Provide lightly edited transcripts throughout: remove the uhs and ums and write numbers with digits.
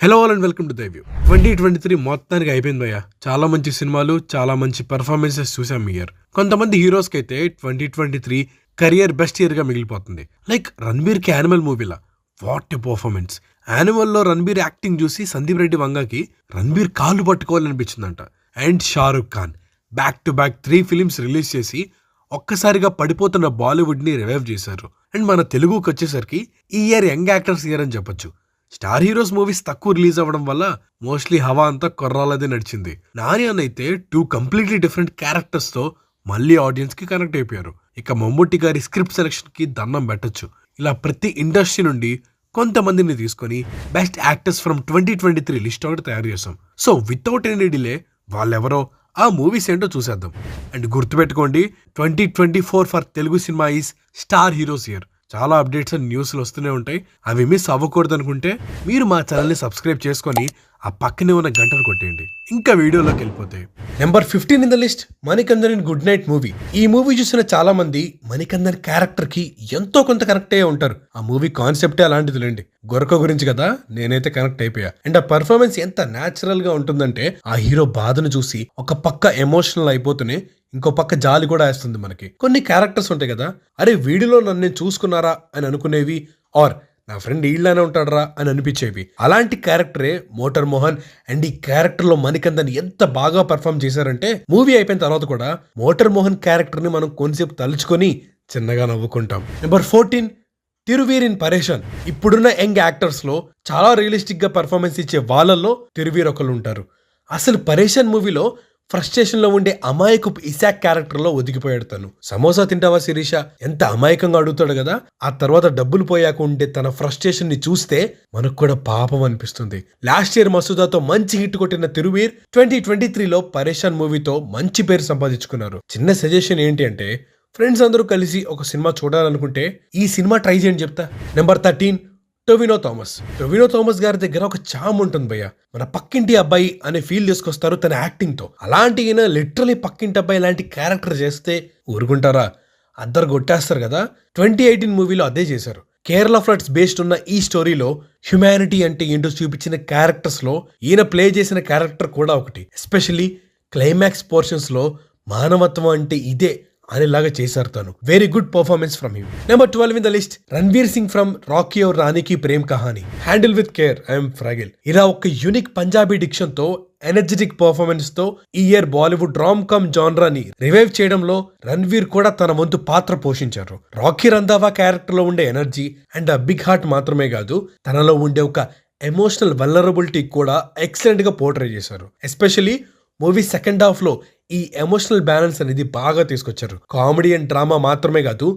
Hello all and welcome to the view 2023 మొత్తానికి అయిపోయింది భయ్య. చాలా మంచి సినిమాలు, చాలా మంచి పెర్ఫార్మెన్సెస్ చూసాం ఈ ఇయర్. కొంతమంది హీరోస్కి అయితే 2023 కెరియర్ బెస్ట్ ఇయర్ గా మిగిలిపోతుంది. లైక్ రణబీర్ కి యానిమల్ మూవీలా వాట్ ఎ పర్ఫార్మెన్స్. యానిమల్ లో రణబీర్ యాక్టింగ్ చూసి సందీప్ రెడ్డి వంగకి రణబీర్ కాళ్ళు పట్టుకోవాలనిపించిందంట. And Shahrukh Khan back to back 3 films release చేసి ఒక్కసారిగా పడిపోతున్న బాలీవుడ్ ని రివైవ్ చేశారు. అండ్ మన తెలుగుకి వచ్చేసరికి ఈ ఇయర్ యంగ్ యాక్టర్స్ ఇయర్ అని చెప్పొచ్చు. స్టార్ హీరోస్ మూవీస్ తక్కువ రిలీజ్ అవ్వడం వల్ల మోస్ట్లీ హవా అంతా కొర్రాలదే నడిచింది. నాని అయితే 2 కంప్లీట్లీ డిఫరెంట్ క్యారెక్టర్స్ తో మళ్ళీ ఆడియన్స్ కి కనెక్ట్ అయిపోయారు. ఇక మమ్ముట్టి గారి స్క్రిప్ట్ సెలెక్షన్ కి దండం పెట్టొచ్చు. ఇలా ప్రతి ఇండస్ట్రీ నుండి కొంతమందిని తీసుకొని బెస్ట్ యాక్టర్స్ ఫ్రమ్ 2023 లిస్ట్ ఒకటి తయారు చేసాం. సో వితౌట్ ఎనీ డిలే వాళ్ళెవరో ఆ మూవీస్ ఏంటో చూసేద్దాం. అండ్ గుర్తుపెట్టుకోండి, 2024 for Telugu cinema is star heroes year. చాలా అప్డేట్స్ అండ్ న్యూస్లు వస్తూనే ఉంటాయి. అవి మిస్ అవ్వకూడదు అనుకుంటే మీరు మా ఛానల్ని సబ్స్క్రైబ్ చేసుకొని ఆ పక్కనే ఉన్న గంటను కొట్టేయండి. ఇంకా వీడియోలోకి వెళ్ళిపోతాయి. Number 15 in the list Manikandan in good night movie. ఈ మూవీ చూసిన చాలా మంది మణికందన్ క్యారెక్టర్ కి ఎంతో కొంత కనెక్ట్ అయ్యే ఉంటారు. ఆ మూవీ కాన్సెప్టే అలాంటిది లేండి. గొరక గురించి కదా, నేనైతే కనెక్ట్ అయిపోయా. అండ్ ఆ పర్ఫార్మెన్స్ ఎంత న్యాచురల్ గా ఉంటుందంటే ఆ హీరో బాధను చూసి ఒక పక్క ఎమోషనల్ అయిపోతూనే ఇంకో పక్క జాలి కూడా వేస్తుంది మనకి. కొన్ని క్యారెక్టర్స్ ఉంటాయి కదా, అరే వీడియోలో నన్ను నేను చూసుకున్నారా అని అనుకునేవి, ఆర్ నా ఫ్రెండ్ ఈళ్ళనే ఉంటాడరా అని అనిపించేవి. అలాంటి క్యారెక్టరే మోటార్ మోహన్. అండ్ ఈ క్యారెక్టర్ లో మణికందన్ ఎంత బాగా పర్ఫామ్ చేశారంటే మూవీ అయిపోయిన తర్వాత కూడా మోటార్ మోహన్ క్యారెక్టర్ ని మనం కొంచెంసేపు తలుచుకొని చిన్నగా నవ్వుకుంటాం. నెంబర్ 14 తిరువీర్ ఇన్ పరేషాన్. ఇప్పుడున్న యంగ్ యాక్టర్స్ లో చాలా రియలిస్టిక్ గా పర్ఫార్మెన్స్ ఇచ్చే వాళ్ళల్లో తిరువీర్ ఒకళ్ళు ఉంటారు. అసలు పరేషాన్ మూవీలో ఫ్రస్ట్రేషన్ లో ఉండే అమాయకపు ఇసాక్ క్యారెక్టర్ లో ఒదిగిపోయాడు తను. సమోసా తింటావా శిరీష ఎంత అమాయకంగా అడుగుతాడు కదా, ఆ తర్వాత డబ్బులు పోయాక ఉండే తన ఫ్రస్ట్రేషన్ ని చూస్తే మనకు కూడా పాపం అనిపిస్తుంది. లాస్ట్ ఇయర్ మసూదాతో మంచి హిట్ కొట్టిన తిరువీర్ 2023లో పరేషాన్ మూవీతో మంచి పేరు సంపాదించుకున్నారు. చిన్న సజెషన్ ఏంటి అంటే, ఫ్రెండ్స్ అందరూ కలిసి ఒక సినిమా చూడాలనుకుంటే ఈ సినిమా ట్రై చేయండి చెప్తా. Number 13 Tovino Thomas. Tovino Thomas గారి దగ్గర ఒక చామ్ ఉంటుంది భయ్య. మన పక్కింటి అబ్బాయి అనే ఫీల్ తీసుకొస్తారు తన యాక్టింగ్ తో. అలాంటి ఈయన లిటరలీ పక్కింటి అబ్బాయి లాంటి క్యారెక్టర్ చేస్తే ఊరుకుంటారా? అద్దరు కొట్టేస్తారు కదా. 2018 మూవీలో అదే చేశారు. కేరళ ఫ్లడ్స్ బేస్డ్ ఉన్న ఈ స్టోరీలో హ్యుమానిటీ అంటే ఏంటో చూపించిన క్యారెక్టర్స్ లో ఈయన ప్లే చేసిన క్యారెక్టర్ కూడా ఒకటి. ఎస్పెషల్లీ క్లైమాక్స్ పోర్షన్స్ లో మానవత్వం అంటే ఇదే అనేలాగా చేశారు తను. Very good performance from him. Number 12 in the list Ranveer Singh from Rocky Aur Rani Ki Prem Kahani. Handle with care, I'm fragile. ఇలా ఒక యూనిక్ పంజాబీ డిక్షన్ తో ఎనర్జెటిక్ పర్ఫార్మెన్స్ తో ఈ ఇయర్ బాలీవుడ్ రామ్ కమ్ జాన్రాని రివైవ్ చేయడంలో రణ్వీర్ కూడా తన వంతు పాత్ర పోషించారు. రాకీ రంధావా క్యారెక్టర్ లో ఉండే ఎనర్జీ అండ్ ఆ బిగ్ హార్ట్ మాత్రమే కాదు, తనలో ఉండే ఒక ఎమోషనల్ వల్నరబిలిటీ కూడా ఎక్సలెంట్ గా పోర్ట్రే చేశారు. ఎస్పెషల్లీ మూవీ సెకండ్ హాఫ్ లో ఈ ఎమోషనల్ బ్యాలెన్స్ అనేది బాగా తీసుకొచ్చారు. కామెడీ అండ్ డ్రామా మాత్రమే కాదు,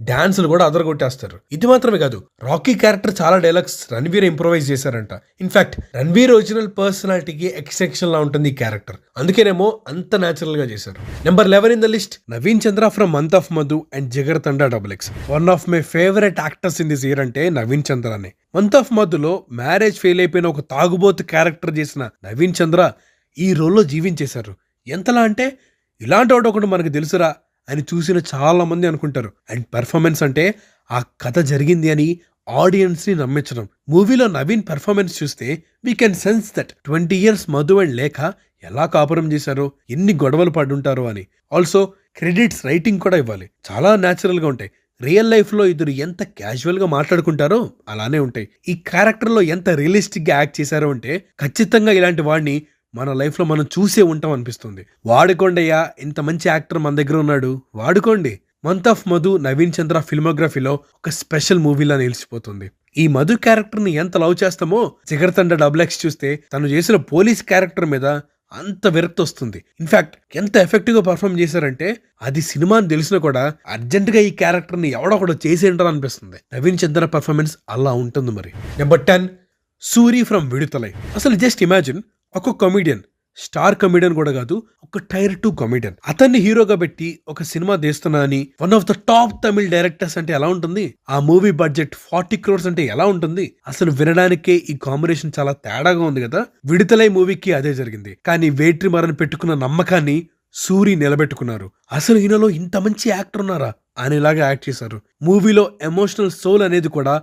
డాన్సులు కూడా అదరగొట్టేస్తారు. ఇది మాత్రమే కాదు, రాకీ క్యారెక్టర్ చాలా డైలాగ్స్ రణ్వీర్ ఇంప్రొవైజ్ చేశారంట. ఇన్ఫాక్ట్ రణ్వీర్ ఒరిజినల్ పర్సనాలిటీకి ఎక్స్టెన్షన్ లా ఉంటుంది ఈ క్యారెక్టర్. అందుకేనేమో అంత న్యాచురల్ గా చేశారు. Number 11 in the list Naveen Chandra from Month of Madhu and Jigarthanda XX. One of my favourite actors in this year అంటే నవీన్ చంద్రనే. మంత్ ఆఫ్ మధులో మ్యారేజ్ ఫెయిల్ అయిపోయిన ఒక తాగుబోతు క్యారెక్టర్ చేసిన నవీన్ చంద్ర ఈ రోల్లో జీవించేశారు. ఎంతలా అంటే ఇలాంటి వాడు ఒకటి మనకు తెలుసురా అని చూసిన చాలా మంది అనుకుంటారు. అండ్ పెర్ఫార్మెన్స్ అంటే ఆ కథ జరిగింది అని ఆడియన్స్ ని నమ్మించడం. మూవీలో నవీన్ పెర్ఫార్మెన్స్ చూస్తే we can sense that 20 years Madhu and లేఖ ఎలా కాపురం చేశారో, ఎన్ని గొడవలు పడుంటారో అని. ఆల్సో క్రెడిట్స్ రైటింగ్ కూడా ఇవ్వాలి. చాలా న్యాచురల్ గా ఉంటాయి. రియల్ లైఫ్ లో ఇద్దరు ఎంత క్యాజువల్ గా మాట్లాడుకుంటారో అలానే ఉంటాయి. ఈ క్యారెక్టర్ లో ఎంత రియలిస్టిక్ గా యాక్ట్ చేశారో అంటే ఖచ్చితంగా ఇలాంటి వాడిని మన లైఫ్ లో మనం చూసే ఉంటాం అనిపిస్తుంది. వాడుకోండియ్యా, ఇంత మంచి యాక్టర్ మన దగ్గర ఉన్నాడు, వాడుకోండి. మంత్ ఆఫ్ మధు నవీన్ చంద్ర ఫిల్మోగ్రఫీలో ఒక స్పెషల్ మూవీలా నిలిచిపోతుంది. ఈ మధు క్యారెక్టర్ ని ఎంత లవ్ చేస్తామో జిగర్ తండా XX చూస్తే తను చేసిన పోలీస్ క్యారెక్టర్ మీద అంత విరక్తి వస్తుంది. ఇన్ఫాక్ట్ ఎంత ఎఫెక్టివ్ గా పర్ఫార్మ్ చేశారంటే అది సినిమా అని తెలిసినా కూడా అర్జెంట్ గా ఈ క్యారెక్టర్ ని ఎవడొకడు చేసేంటారు అనిపిస్తుంది. నవీన్ చంద్ర పర్ఫార్మెన్స్ అలా ఉంటుంది మరి. Number 10 Soori from Viduthalai. అసలు జస్ట్ ఇమాజిన్, ఒక కమెడియన్, స్టార్ కమెడియన్ కూడా కాదు, ఒక టైర్ 2 కమెడియన్, అతన్ని హీరోగా పెట్టి ఒక సినిమా తీస్తున్నా అని one of the top Tamil directors అంటే ఎలా ఉంటుంది? ఆ మూవీ బడ్జెట్ 40 crores అంటే ఎలా ఉంటుంది? అసలు వినడానికే ఈ కాంబినేషన్ చాలా తేడాగా ఉంది కదా. విడుదలై మూవీకి అదే జరిగింది. కానీ వేట్రి మరని పెట్టుకున్న నమ్మకాన్ని సూరి నిలబెట్టుకున్నారు. అసలు ఈయనలో ఇంత మంచి యాక్టర్ ఉన్నారా అనేలాగా యాక్ట్ చేశారు. మూవీలో ఎమోషనల్ సోల్ అనేది కూడా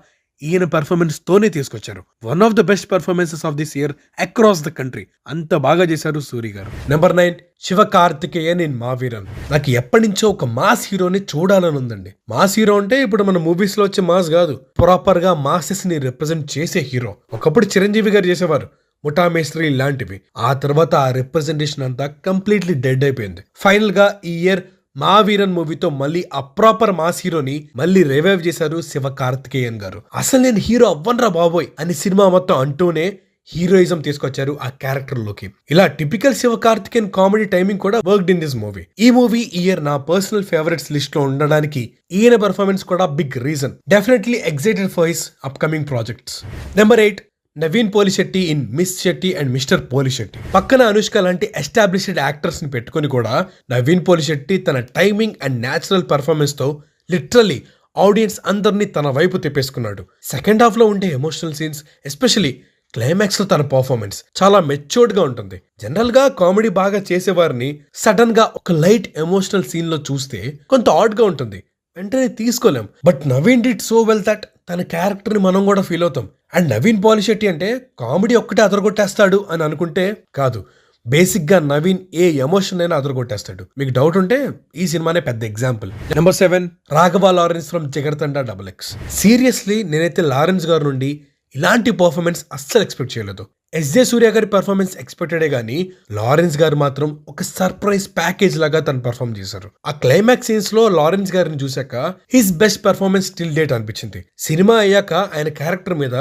ఈయన పర్ఫార్మెన్స్ తోనే తీసుకొచ్చారు. One of the best performances of this year across the country. అంత బాగా చేశారు సూరి గారు. Number 9 Sivakarthikeyan in Maaveeran. నాకు ఎప్పటి నుంచో ఒక మాస్ హీరోని చూడాలని ఉందండి. మాస్ హీరో అంటే ఇప్పుడు మన మూవీస్ లో వచ్చే మాస్ కాదు, ప్రాపర్ గా మాసెస్ ని రిప్రజెంట్ చేసే హీరో. ఒకప్పుడు చిరంజీవి గారు చేసేవారు, ముఠా మేస్త్రి ఇలాంటివి. ఆ తర్వాత ఆ రిప్రజెంటేషన్ అంతా కంప్లీట్లీ డెడ్ అయిపోయింది. ఫైనల్ గా ఈ ఇయర్ మావీరన్ మూవీతో మళ్ళీ ఆ ప్రాపర్ మాస్ హీరోని మళ్ళీ రివైవ్ చేశారు శివకార్తికేయన్ గారు. అసలు నేను హీరో అవ్వనరా బాబోయ్ అని సినిమా మొత్తం అంటూనే హీరోయిజం తీసుకొచ్చారు ఆ క్యారెక్టర్ లోకి. ఇలా టిపికల్ శివకార్తికేయన్ కామెడీ టైమింగ్ కూడా వర్క్డ్ ఇన్ దిస్ మూవీ. ఈ మూవీ ఇయర్ నా పర్సనల్ ఫేవరెట్స్ లిస్ట్ లో ఉండడానికి ఈయన పర్ఫార్మెన్స్ కూడా big reason. Definitely excited for his upcoming projects. Number 8 Naveen Polishetty in Miss Shetty and Mister Polishetty. పక్కన అనుష్క లాంటి ఎస్టాబ్లిష్డ్ యాక్టర్స్ ని పెట్టుకుని కూడా నవీన్ పోలిశెట్టి తన టైమింగ్ అండ్ న్యాచురల్ పర్ఫార్మెన్స్ తో లిటరల్లీ ఆడియన్స్ అందరినీ తన వైపు తిప్పేసుకున్నాడు. సెకండ్ హాఫ్ లో ఉండే ఎమోషనల్ సీన్స్, ఎస్పెషలీ క్లైమాక్స్ లో తన పర్ఫార్మెన్స్ చాలా మెచ్యూర్డ్ గా ఉంటుంది. జనరల్ గా కామెడీ బాగా చేసేవారిని సడన్ గా ఒక లైట్ ఎమోషనల్ సీన్ లో చూస్తే కొంత ఆడ్ గా ఉంటుంది, వెంటనే తీసుకోలేం. But Naveen did so well that తన క్యారెక్టర్ ని మనం కూడా ఫీల్ అవుతాం. అండ్ నవీన్ పోలిశెట్టి అంటే కామెడీ ఒక్కటే అదరగొట్టేస్తాడు అని అనుకుంటే కాదు, బేసిక్ గా నవీన్ ఏ ఎమోషన్ అయినా అదరగొట్టేస్తాడు. మీకు డౌట్ ఉంటే ఈ సినిమానే పెద్ద example. Number 7 Raghava Lawrence from Jigarthanda XX. Seriously నేనైతే లారెన్స్ గారి నుండి ఇలాంటి పర్ఫార్మెన్స్ అస్సలు ఎక్స్పెక్ట్ చేయలేదు. ఎస్జే సూర్య గారి పర్ఫార్మెన్స్ ఎక్స్పెక్టెడే గానీ లారెన్స్ గారు మాత్రం ఒక సర్ప్రైజ్ ప్యాకేజ్ లాగా తను పర్ఫార్మ్ చేశారు. ఆ క్లైమాక్స్ సీన్స్ లో లారెన్స్ గారిని చూశాక his best performance till date అనిపించింది. సినిమా అయ్యాక ఆయన క్యారెక్టర్ మీద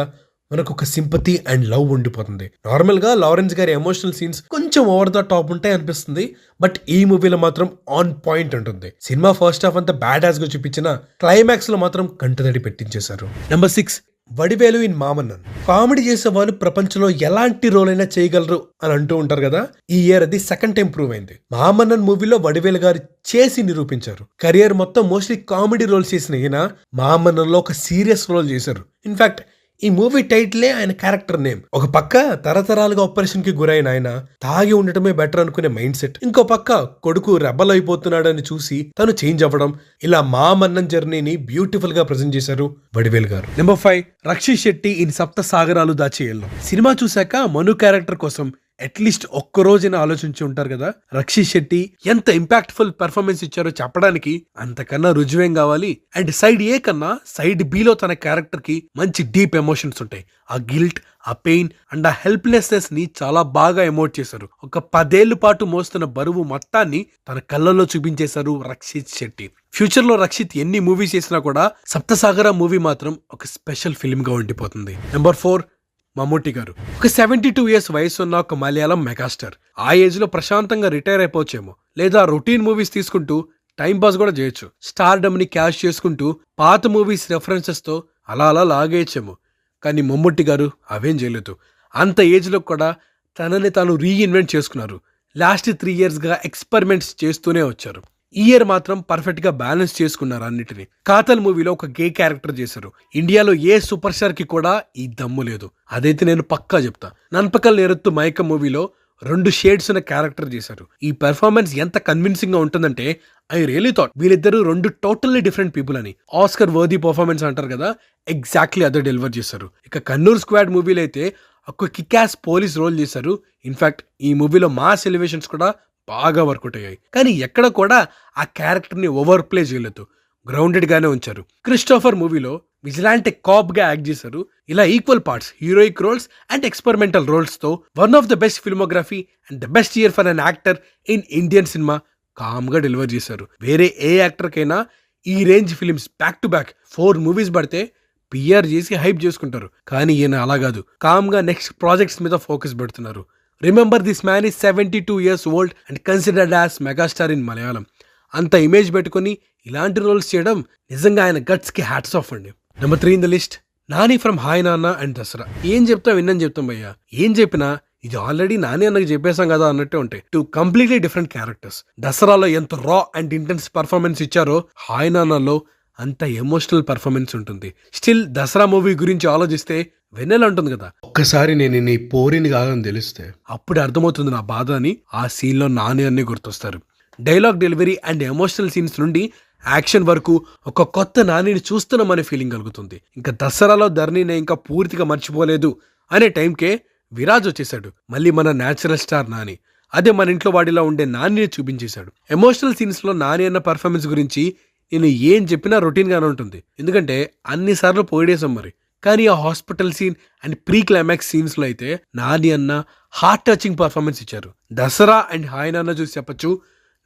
మనకు ఒక సింపతి అండ్ లవ్ ఉండిపోతుంది. నార్మల్ గా లారెన్స్ గారి ఎమోషనల్ సీన్స్ కొంచెం ఓవర్ ద టాప్ ఉంటాయి అనిపిస్తుంది, బట్ ఈ మూవీలో మాత్రం ఆన్ పాయింట్ ఉంటుంది. సినిమా ఫస్ట్ హాఫ్ అంతా బ్యాడ్ హాస్ గా చూపించిన క్లైమాక్స్ లో మాత్రం కంటతడి పెట్టించేశారు. Number 6 Vadivelu in Maamannan. Comedy చేసే వాళ్ళు ప్రపంచంలో ఎలాంటి రోల్ అయినా చేయగలరు అని అంటూ ఉంటారు కదా, ఈ ఇయర్ అది సెకండ్ టైం ప్రూవ్ అయింది. మామన్నన్ మూవీలో వడివేలు గారు చేసి నిరూపించారు. కెరియర్ మొత్తం మోస్ట్లీ కామెడీ రోల్ చేసిన ఈయన మామన్నన్ లో ఒక సీరియస్ రోల్ చేశారు. ఇన్ఫాక్ట్ ఈ మూవీ టైటిలే ఆయన క్యారెక్టర్ నేమ్. ఒక పక్క తరతరాలుగా ఆపరేషన్ కి గురైన ఆయన తాగి ఉండటమే బెటర్ అనుకునే మైండ్ సెట్, ఇంకో పక్క కొడుకు రెబల్ అయిపోతున్నాడని చూసి తను చేంజ్ అవ్వడం, ఇలా మామన్నన్ జర్నీని బ్యూటిఫుల్ గా ప్రెజెంట్ చేశారు వడివేల్ గారు. నెంబర్ 5 రక్షిత్ శెట్టి ఇన్ సప్త సాగరాలు దాచేయల్లో. సినిమా చూశాక మను క్యారెక్టర్ కోసం అట్లీస్ట్ ఒక్క రోజున ఆలోచించి ఉంటారు కదా. రక్షిత్ శెట్టి ఎంత ఇంపాక్ట్ఫుల్ పర్ఫార్మెన్స్ ఇచ్చారో చెప్పడానికి అంతకన్నా రుజువేం కావాలి. అండ్ సైడ్ ఏ కన్నా సైడ్ బి లో తన క్యారెక్టర్ కి మంచి డీప్ ఎమోషన్స్ ఉంటాయి. ఆ గిల్ట్, ఆ పెయిన్ అండ్ ఆ హెల్ప్లెస్నెస్ ని చాలా బాగా ఎమోట్ చేశారు. ఒక 10 ఏళ్ల పాటు మోస్తున్న బరువు మొత్తాన్ని తన కళ్ళల్లో చూపించేశారు రక్షిత్ శెట్టి. ఫ్యూచర్ లో రక్షిత్ ఎన్ని మూవీస్ చేసినా కూడా సప్తసాగర మూవీ మాత్రం ఒక స్పెషల్ ఫిల్మ్ గా ఉండిపోతుంది. నెంబర్ 4 మమ్ముట్టి గారు. ఒక 72 years వయసు ఉన్న ఒక మలయాళం మెగాస్టార్. ఆ ఏజ్ లో ప్రశాంతంగా రిటైర్ అయిపోవచ్చేమో, లేదా రొటీన్ మూవీస్ తీసుకుంటూ టైం పాస్ కూడా చేయొచ్చు. స్టార్డమ్ ని క్యాష్ చేసుకుంటూ పాత మూవీస్ రెఫరెన్సెస్ తో అలా లాగేయచ్చేమో. కానీ మమ్ముట్టి గారు అవేం చేయలేదు. అంత ఏజ్ లో కూడా తనని తాను రీఇన్వెంట్ చేసుకున్నారు. లాస్ట్ 3 years గా ఎక్స్పెరిమెంట్స్ చేస్తూనే వచ్చారు. ఈ ఇయర్ మాత్రం పర్ఫెక్ట్ గా బ్యాలెన్స్ చేసుకున్నారు అన్నిటిని. కాతల్ మూవీలో ఒక గే క్యారెక్టర్ చేశారు. ఇండియాలో ఏ సూపర్ స్టార్ కి కూడా ఈ దమ్ము లేదు, అదైతే నేను పక్కా చెప్తా. నన్పకల్ నేరత్తు మైక మూవీలో 2 షేడ్స్ ఉన్న క్యారెక్టర్ చేశారు. ఈ పెర్ఫార్మెన్స్ ఎంత కన్విన్సింగ్ గా ఉంటుందంటే ఐ రియలీ థాట్ వీళ్ళిద్దరు 2 టోటల్లీ డిఫరెంట్ పీపుల్ అని. ఆస్కర్ వర్దీ పర్ఫార్మెన్స్ అంటారు కదా, ఎగ్జాక్ట్లీ అదే డెలివర్ చేశారు. ఇక కన్నూర్ స్క్వాడ్ మూవీలో అయితే ఒక కిక్యాస్ పోలీస్ రోల్ చేశారు. ఇన్ఫాక్ట్ ఈ మూవీలో మాస్ ఎలివేషన్స్ కూడా బాగా వర్కౌట్ అయ్యాయి. కానీ ఎక్కడ కూడా ఆ క్యారెక్టర్ ని ఓవర్ ప్లే చేయలేదు, గ్రౌండెడ్ గానే ఉంచారు. క్రిస్టోఫర్ మూవీలో విజిలాంటి కాప్ గా యాక్ట్ చేశారు. ఇలా equal parts heroic roles and experimental roles తో one of the best filmography and the best year for an actor in Indian cinema calm గా డెలివర్ చేశారు. వేరే ఏ యాక్టర్ కైనా ఈ range films back to back 4 movies పడితే PR చేసి hype చేసుకుంటారు. కానీ ఈయన అలా కాదు, కామ్ గా నెక్స్ట్ ప్రాజెక్ట్స్ మీద ఫోకస్ పెడుతున్నారు. Remember this man is 72 years old and considered as megastar in Malayalam. అంత ఇమేజ్ పెట్టుకుని ఇలాంటి రోల్స్ చేయడం నిజంగా ఆయన గట్స్ కి హ్యాట్స్ ఆఫ్ అండి. Number 3 in the list Nani from hi నాన్న అండ్ దసరా. ఏం చెప్తా విన్నని చెప్తాం భయ్యా, ఏం చెప్పినా ఇది ఆల్రెడీ నాని అన్నకి చెప్పేశాం కదా అన్నట్టే ఉంటాయి. 2 కంప్లీట్లీ డిఫరెంట్ క్యారెక్టర్స్. దసరాలో ఎంత రా అండ్ ఇంటెన్స్ పర్ఫార్మెన్స్ ఇచ్చారో హాయ్ నాన్నలో అంత ఎమోషనల్ పర్ఫార్మెన్స్ ఉంటుంది. స్టిల్ దసరా మూవీ గురించి ఆలోచిస్తే వెన్నెల ఉంటుంది కదా, ఒక్కసారి నేను నీ పోరిని కాదని తెలిస్తే అప్పుడు అర్థమవుతుంది నా బాధ అని. ఆ సీన్ లో నాని అన్ని గుర్తొస్తారు. Dialogue delivery and emotional scenes నుండి యాక్షన్ వరకు ఒక కొత్త నానిని చూస్తున్నామనే ఫీలింగ్ కలుగుతుంది. ఇంకా దసరాలో ధరణిని ఇంకా పూర్తిగా మర్చిపోలేదు అనే టైంకే విరాజ్ వచ్చేసాడు. మళ్ళీ మన న్యాచురల్ స్టార్ నాని అదే మన ఇంట్లో వాడిలా ఉండే నానిని చూపించేశాడు. ఎమోషనల్ సీన్స్ లో నాని అన్న పర్ఫార్మెన్స్ గురించి నేను ఏం చెప్పినా రొటీన్ గానే ఉంటుంది, ఎందుకంటే అన్నిసార్లు పోయేసాం మరి. కానీ ఆ hospital scene and pre climax scenes లో అయితే నాని అన్న హార్ట్ టచింగ్ పర్ఫార్మెన్స్ ఇచ్చారు. దసరా అండ్ హాయ్ నాన్న చూసి చెప్పచ్చు,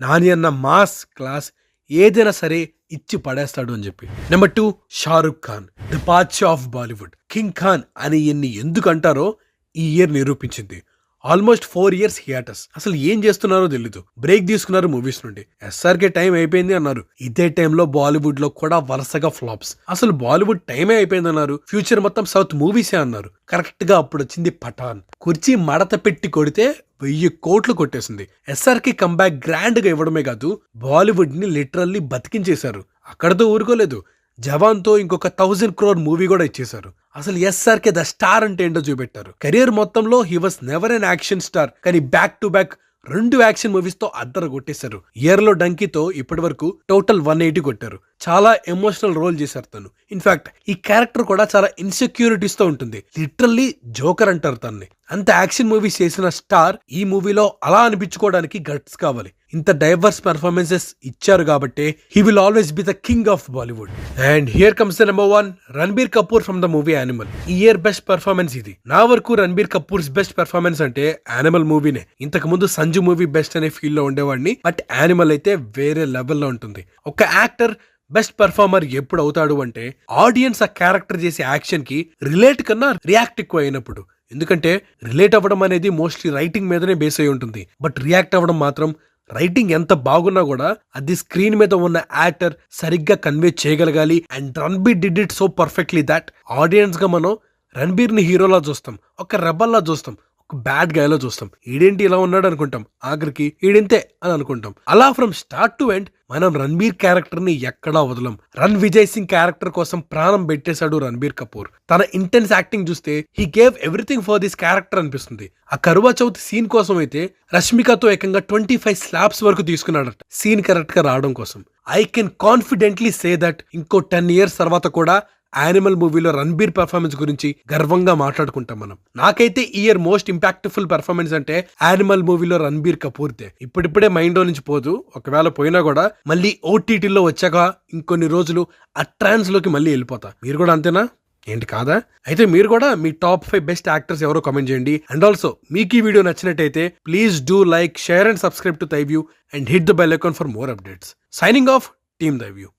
నాని అన్న మాస్ క్లాస్ ఏదైనా సరే ఇచ్చి పడేస్తాడు అని చెప్పి. Number 2 Shahrukh Khan, the Badshah of Bollywood, king Khan అని ఎన్ని ఎందుకు అంటారో ఈ ఇయర్ నిరూపించింది. Almost 4 years hiatus. అసలు ఏం చేస్తున్నారో తెలీదు. బ్రేక్ తీసుకున్నారు మూవీస్ నుండి. ఎస్ఆర్కే టైం అయిపోయింది అన్నారు. ఇదే టైంలో బాలీవుడ్ లో కూడా వరుసగా ఫ్లాప్స్. అసలు బాలీవుడ్ టైమే అయిపోయింది అన్నారు. ఫ్యూచర్ మొత్తం సౌత్ మూవీసే అన్నారు. కరెక్ట్ గా అప్పుడు వచ్చింది పఠాన్. కుర్చీ మడత పెట్టి కొడితే 1000 కోట్లు కొట్టేసింది. ఎస్ఆర్కే కంబ్యాక్ గ్రాండ్ గా ఇవ్వడమే కాదు, బాలీవుడ్ ని లిటరల్లీ బతికించేశారు. అక్కడతో ఊరుకోలేదు, జవాన్ తో ఇంకొక 1000 crore మూవీ కూడా ఇచ్చేశారు. అసలు ఎస్ఆర్కే ద స్టార్ అంటే ఏంటో చూపెట్టారు. కెరియర్ మొత్తంలో he was never an action star, కానీ back to back 2 action movies తో అద్దరు కొట్టేశారు. ఇయర్ లో డంకీతో ఇప్పటి వరకు టోటల్ 180 కొట్టారు. చాలా ఎమోషనల్ రోల్ చేశారు తను. ఇన్ఫాక్ట్ ఈ క్యారెక్టర్ కూడా చాలా ఇన్సెక్యూరిటీస్ తో ఉంటుంది. లిటరల్లీ జోకర్ అంటారు తనని. అంత యాక్షన్ మూవీస్ చేసిన స్టార్ ఈ మూవీలో అలా అనిపించుకోవడానికి గట్స్ కావాలి. ఇంత డైవర్స్ పర్ఫార్మెన్సెస్ ఇచ్చారు కాబట్టి he will always be the king of Bollywood. And here comes the number 1, Ranbir Kapoor from the movie animal. ఈ ఇయర్ బెస్ట్ పర్ఫార్మెన్స్ ఇది. నా వరకు రణబీర్ కపూర్స్ బెస్ట్ పర్ఫార్మెన్స్ అంటే యానిమల్ మూవీనే. ఇంతకు ముందు సంజు మూవీ బెస్ట్ అనే ఫీల్ లో ఉండేవాడిని, బట్ యానిమల్ అయితే వేరే లెవెల్లో ఉంటుంది. ఒక యాక్టర్ బెస్ట్ పర్ఫార్మర్ ఎప్పుడు అవుతాడు అంటే ఆడియన్స్ ఆ క్యారెక్టర్ చేసే యాక్షన్ కి రిలేట్ కన్నా రియాక్ట్ ఎక్కువ అయినప్పుడు. ఎందుకంటే రిలేట్ అవ్వడం అనేది మోస్ట్లీ రైటింగ్ మీదనే బేస్ అయి ఉంటుంది, బట్ రియాక్ట్ అవ్వడం మాత్రం రైటింగ్ ఎంత బాగున్నా కూడా అది స్క్రీన్ మీద ఉన్న యాక్టర్ సరిగ్గా కన్వే చేయగలగాలి. And Ranbir did it so perfectly that audience గా మనం రణబీర్ ని హీరోలా చూస్తాం, ఒక రెబల్లా చూస్తాం, ఒక బ్యాడ్ గైలా చూస్తాం. ఈడేంటి ఇలా ఉన్నాడు అనుకుంటాం, ఆఖరికి ఈడింతే అని అనుకుంటాం. అలా ఫ్రమ్ స్టార్ట్ టు ఎండ్ మనం రణబీర్ క్యారెక్టర్ ని ఎక్కడా వదలం. రన్ విజయ్ సింగ్ క్యారెక్టర్ కోసం ప్రాణం పెట్టేశాడు రణబీర్ కపూర్. తన ఇంటెన్స్ యాక్టింగ్ చూస్తే he gave everything for this character అనిపిస్తుంది. ఆ కరువా చౌత్ సీన్ కోసం అయితే రష్మికతో ఏకంగా 25 స్లాబ్స్ వరకు తీసుకున్నాడట సీన్ కరెక్ట్ గా రావడం కోసం. I can confidently say that ఇంకో 10 years తర్వాత కూడా యానిమల్ మూవీలో రణబీర్ పర్ఫార్మెన్స్ గురించి గర్వంగా మాట్లాడుకుంటాం మనం. నాకైతే ఈ ఇయర్ మోస్ట్ ఇంపాక్ట్ఫుల్ పర్ఫార్మెన్స్ అంటే యానిమల్ మూవీలో రణబీర్ కపూర్దే. ఇప్పుడిప్పుడే మైండ్ లో నుంచి పోదు, ఒకవేళ పోయినా కూడా మళ్ళీ ఓటీటీలో వచ్చాక ఇంకొన్ని రోజులు ఆ ట్రాన్స్ లోకి మళ్ళీ వెళ్ళిపోతా. మీరు కూడా అంతేనా ఏంటి కాదా? అయితే మీరు కూడా మీ టాప్ 5 బెస్ట్ యాక్టర్స్ ఎవరో కామెంట్ చేయండి. అండ్ ఆల్సో మీకు ఈ వీడియో నచ్చినట్టయితే please do like, share and subscribe to Thy View and hit the bell icon for more updates. Signing off, team Thy view.